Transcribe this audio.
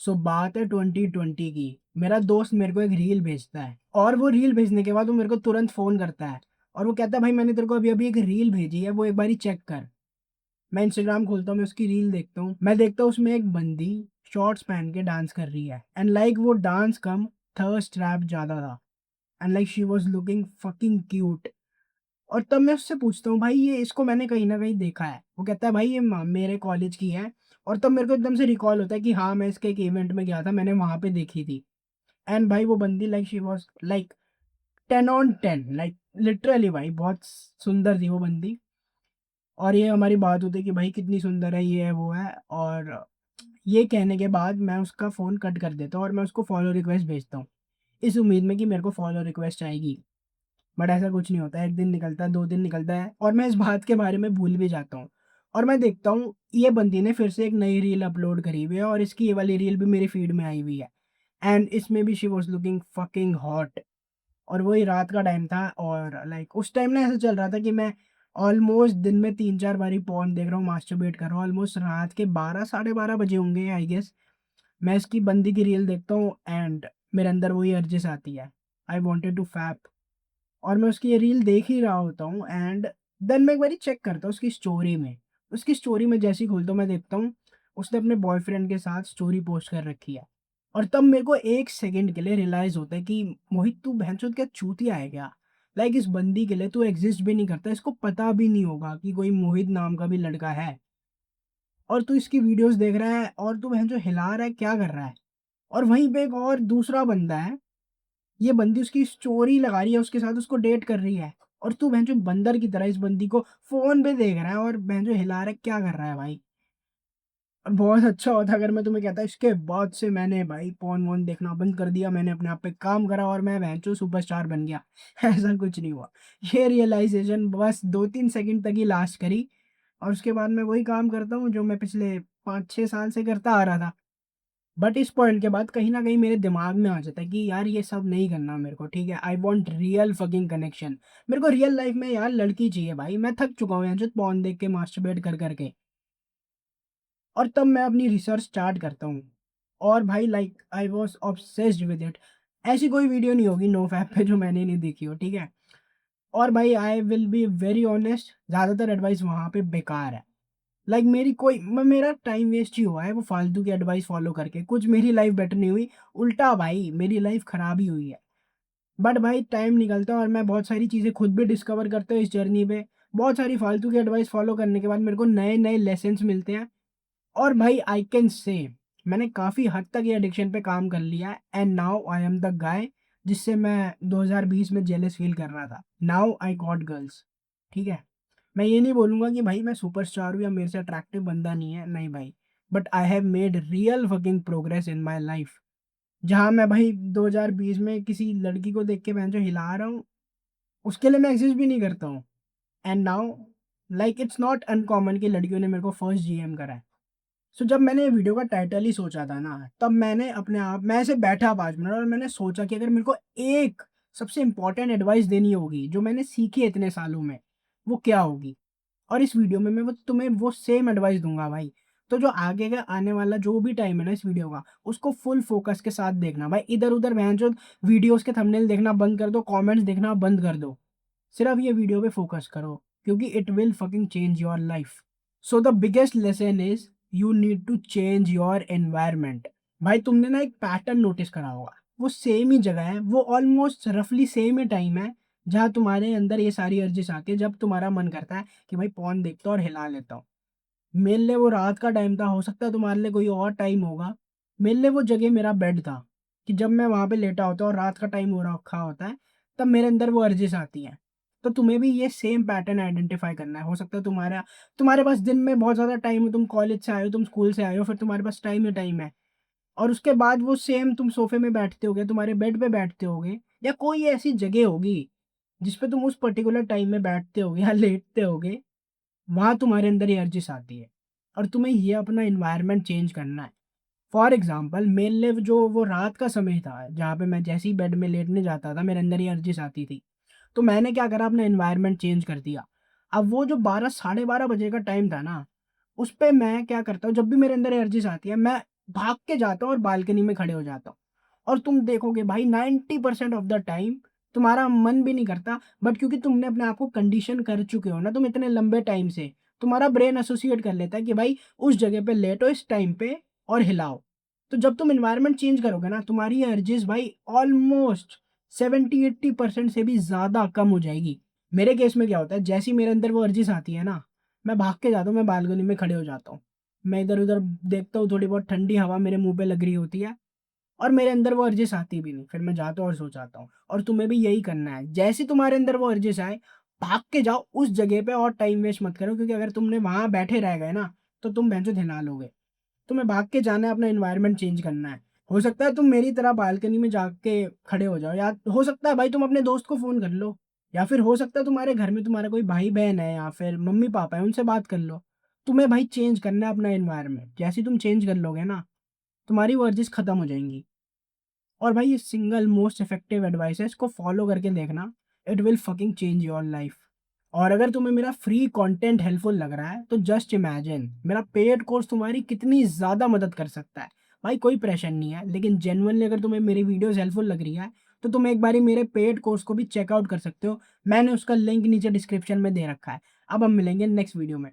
सो बात है 2020 की। मेरा दोस्त मेरे को एक रील भेजता है और वो रील भेजने के बाद वो मेरे को तुरंत फ़ोन करता है और वो कहता है, भाई मैंने तेरे को अभी-अभी एक रील भेजी है, वो एक बारी चेक कर। मैं इंस्टाग्राम खोलता हूँ, मैं उसकी रील देखता हूँ। मैं देखता हूँ उसमें एक बंदी शॉर्ट्स पहन के डांस कर रही है एंड लाइक वो डांस कम थर्स्ट रैप ज़्यादा था and like she was looking fucking cute. और तब मैं उससे पूछता हूँ, भाई ये इसको मैंने कहीं न कहीं देखा है। वो कहता है, भाई ये म मेरे कॉलेज की है। और तब मेरे को एकदम से रिकॉल होता है कि हाँ, मैं इसके एक इवेंट में गया था, मैंने वहाँ पे देखी थी। एंड भाई वो बंदी like she was like 10 on 10 like literally भाई बहुत सुंदर थी वो बंदी। और ये हमारी बात होती है कि भाई कितनी सुंदर है, ये है, वो है। और ये कहने के बाद मैं उसका फ़ोन कट कर देता हूँ और मैं उसको फॉलो रिक्वेस्ट भेजता हूँ, इस उम्मीद में कि मेरे को फॉलो रिक्वेस्ट आएगी। बट ऐसा कुछ नहीं होता है, 1 दिन निकलता है, 2 दिन निकलता है और मैं इस बात के बारे में भूल भी जाता हूँ। और मैं देखता हूँ ये बंदी ने फिर से एक नई रील अपलोड करी हुई है और इसकी ये वाली रील भी मेरी फ़ीड में आई हुई है। एंड इसमें भी she was looking fucking hot. और वही रात का टाइम था और लाइक उस टाइम ना ऐसा चल रहा था कि मैं ऑलमोस्ट दिन में 3-4 बारी पॉर्न देख रहा हूँ, मास्टरबेट कर रहा हूँ। ऑलमोस्ट रात के 12 साढ़े 12 बजे होंगे आई गेस। मैं इसकी बंदी की रील देखता हूँ एंड मेरे अंदर वही अर्जेस आती है। I wanted to fap. और मैं उसकी ये रील देख ही रहा होता हूँ एंड देन मैं एक बारी चेक करता हूँ उसकी स्टोरी में। उसकी स्टोरी में जैसे ही खोलता हूँ मैं देखता हूँ उसने अपने बॉयफ्रेंड के साथ स्टोरी पोस्ट कर रखी है। और तब मेरे को 1 सेकंड के लिए रियलाइज़ होता है कि मोहित तू भैंचोद क्या चूतिया है क्या? लाइक इस बंदी के लिए तू एक्ज़िस्ट भी नहीं करता, इसको पता भी नहीं होगा कि कोई मोहित नाम का भी लड़का है। और तू इसकी वीडियोज़ देख रहा है और तू भैंचोद हिला रहा है, क्या कर रहा है? और वहीं पे एक और दूसरा बंदा है, ये बंदी उसकी स्टोरी लगा रही है, उसके साथ उसको डेट कर रही है और तू भैंचोद बंदर की तरह इस बंदी को फ़ोन पे देख रहा है और भैंचोद हिला रहा है, क्या कर रहा है भाई? और बहुत अच्छा होता अगर मैं तुम्हें कहता इसके बाद से मैंने भाई पॉर्न-वॉर्न देखना बंद कर दिया, मैंने अपने आप पे काम करा और मैं भैंचोद सुपरस्टार बन गया। ऐसा कुछ नहीं हुआ। ये रियलाइज़ेशन बस 2-3 सेकंड तक ही लास्ट करी और उसके बाद मैं वही काम करता हूँ जो मैं पिछले 5-6 साल से करता आ रहा था। बट इस पॉइंट के बाद कहीं न कहीं मेरे दिमाग में आ जाता है कि यार ये सब नहीं करना मेरे को, ठीक है? I want real fucking connection. मेरे को रियल लाइफ़ में यार लड़की चाहिए भाई, मैं थक चुका हूँ यहाँ जो पॉर्न देख के, मास्टरबेट कर के। और तब मैं अपनी रिसर्च स्टार्ट करता हूँ। और भाई like I was obsessed with it. ऐसी कोई वीडियो नहीं होगी नोफैप पे जो मैंने नहीं देखी हो, ठीक है? और भाई I will be very honest, ज़्यादातर एडवाइस वहाँ पे बेकार है। लाइक मेरी कोई मेरा टाइम वेस्ट ही हुआ है वो फालतू की एडवाइस फॉलो करके, कुछ मेरी लाइफ बेटर नहीं हुई, उल्टा भाई मेरी लाइफ खराब ही हुई है। बट भाई टाइम निकलता है और मैं बहुत सारी चीज़ें खुद भी डिस्कवर करता हूँ इस जर्नी पे। बहुत सारी फालतू की एडवाइस फॉलो करने के बाद मेरे को नए-नए लेसन्स मिलते हैं और भाई आई कैन से मैंने काफ़ी हद तक ये एडिक्शन पे काम कर लिया है and now I am the guy जिससे मैं 2020 में जेलस फील कर रहा था। नाउ आई गॉट गर्ल्स, ठीक है? मैं ये नहीं बोलूँगा कि भाई मैं सुपरस्टार हूँ या मेरे से अट्रैक्टिव बंदा नहीं है, नहीं भाई। But I have made real fucking progress in my life. जहाँ मैं भाई 2020 में किसी लड़की को देख के मैं जो हिला रहा हूँ, उसके लिए मैं एक्सिस्ट भी नहीं करता हूँ। And now like it's not uncommon कि लड़कियों ने मेरे को फर्स्ट जीएम करा है। सो जब मैंने ये वीडियो का टाइटल ही सोचा था ना, तब मैंने अपने आप मैं ऐसे बैठा 5 मिनट और मैंने सोचा कि अगर मेरे को एक सबसे इम्पोर्टेंट एडवाइस देनी होगी, जो मैंने सीखी है इतने सालों में, वो क्या होगी? और इस वीडियो में मैं वो तुम्हें वो सेम एडवाइस दूँगा भाई। तो जो आगे का आने वाला जो भी टाइम है ना इस वीडियो का, उसको फुल फ़ोकस के साथ देखना भाई। इधर-उधर भैंचोद वीडियोज़ के थंबनेल देखना बंद कर दो, कमेंट्स देखना बंद कर दो। सिर्फ़ ये वीडियो पे फ़ोकस करो क्योंकि it will fucking change your life. So the biggest lesson is you need to change your environment. भाई तुमने ना एक पैटर्न नोटिस करा होगा, वो सेम ही जगह है, वो ऑलमोस्ट रफली सेम ही टाइम है, जहाँ तुम्हारे अंदर ये सारी अर्जिश आती है, जब तुम्हारा मन करता है कि भाई पॉर्न देखता हूँ और हिला लेता हूँ। मेरे लिए वो रात का टाइम था, हो सकता है तुम्हारे लिए कोई और टाइम होगा। मेरे लिए वो जगह मेरा बेड था, कि जब मैं वहाँ पे लेटा होता हूँ और रात का टाइम हो रखा होता है, तब मेरे अंदर वो अर्जिश आती हैं। तो तुम्हें भी ये सेम पैटर्न आइडेंटिफ़ाई करना है। हो सकता है तुम्हारे पास दिन में बहुत ज़्यादा टाइम हो, तुम कॉलेज से आए हो, तुम स्कूल से आए हो, फिर तुम्हारे पास टाइम ही टाइम है। और उसके बाद वो सेम तुम सोफ़े में बैठते होगे, तुम्हारे बेड पे बैठते होगे या कोई ऐसी जगह होगी, जिस पे तुम उस पर्टिकुलर टाइम में बैठते होगे या लेटते होगे, वहाँ तुम्हारे अंदर ये अर्जिश आती है और तुम्हें ये अपना एनवायरनमेंट चेंज करना है। फॉर एग्ज़ाम्पल मेरे लिए जो वो रात का समय था, जहाँ पे मैं जैसे ही बेड में लेटने जाता था, मेरे अंदर ये अर्जिश आती थी। तो मैंने क्या करा अपना एनवायरनमेंट चेंज कर दिया। अब वो जो 12 साढ़े 12 बजे का टाइम था ना, उस पे मैं क्या करता हूँ जब भी मेरे अंदर एनर्जीज़ आती है मैं भाग के जाता हूँ और बालकनी में खड़े हो जाता हूँ। और तुम देखोगे भाई 90% ऑफ द टाइम तुम्हारा मन भी नहीं करता, बट क्योंकि तुमने अपने आप को कंडीशन कर चुके हो ना तुम इतने लंबे टाइम से, तुम्हारा ब्रेन एसोसिएट कर लेता है कि भाई उस जगह पे लेटो इस टाइम पे और हिलाओ। तो जब तुम एनवायरनमेंट चेंज करोगे ना तुम्हारी एनर्जीज़ भाई ऑलमोस्ट 70-80% से भी ज़्यादा कम हो जाएगी। मेरे केस में क्या होता है, जैसे ही मेरे अंदर वो एनर्जीज़ आती है ना, मैं भाग के जाता हूँ, मैं बालकनी में खड़े हो जाता हूँ। मैं इधर-उधर देखता हूँ, थोड़ी बहुत ठंडी हवा मेरे मुँह पे लग रही होती है और मेरे अंदर वो अर्जिश आती भी नहीं। फिर मैं जाता हूँ और सो जाता हूँ। और तुम्हें भी यही करना है। जैसे ही तुम्हारे अंदर वो अर्जिश आए, भाग के जाओ उस जगह पे और टाइम वेस्ट मत करो, क्योंकि अगर तुमने वहाँ बैठे रह गए ना, तो तुम भैंचोद हिला लोगे। तुम्हें भाग के जाना है, अपना एनवायरनमेंट चेंज करना है। हो सकता है तुम मेरी तरह बालकनी में जाके खड़े हो जाओ, या हो सकता है भाई तुम अपने दोस्त को फ़ोन कर लो, या फिर हो सकता है तुम्हारे घर में तुम्हारा कोई भाई-बहन है या फिर मम्मी-पापा है, उनसे बात कर लो। तुम्हें भाई चेंज करना है अपना एनवायरनमेंट। जैसे ही तुम चेंज कर लोगे ना, तुम्हारी वर्जिश खत्म हो जाएँगी। और भाई ये सिंगल मोस्ट इफेक्टिव एडवाइस है, इसको फॉलो करके देखना, it will fucking change your life. और अगर तुम्हें मेरा फ्री कंटेंट हेल्पफुल लग रहा है तो जस्ट इमेजिन मेरा पेड कोर्स तुम्हारी कितनी ज़्यादा मदद कर सकता है। भाई कोई प्रेशर नहीं है, लेकिन जेन्युइनली अगर तुम्हें मेरी वीडियोस हेल्पफुल लग रही है तो तुम एक बारी मेरे पेड कोर्स को भी चेकआउट कर सकते हो। मैंने उसका लिंक नीचे डिस्क्रिप्शन में दे रखा है। अब हम मिलेंगे नेक्स्ट वीडियो में।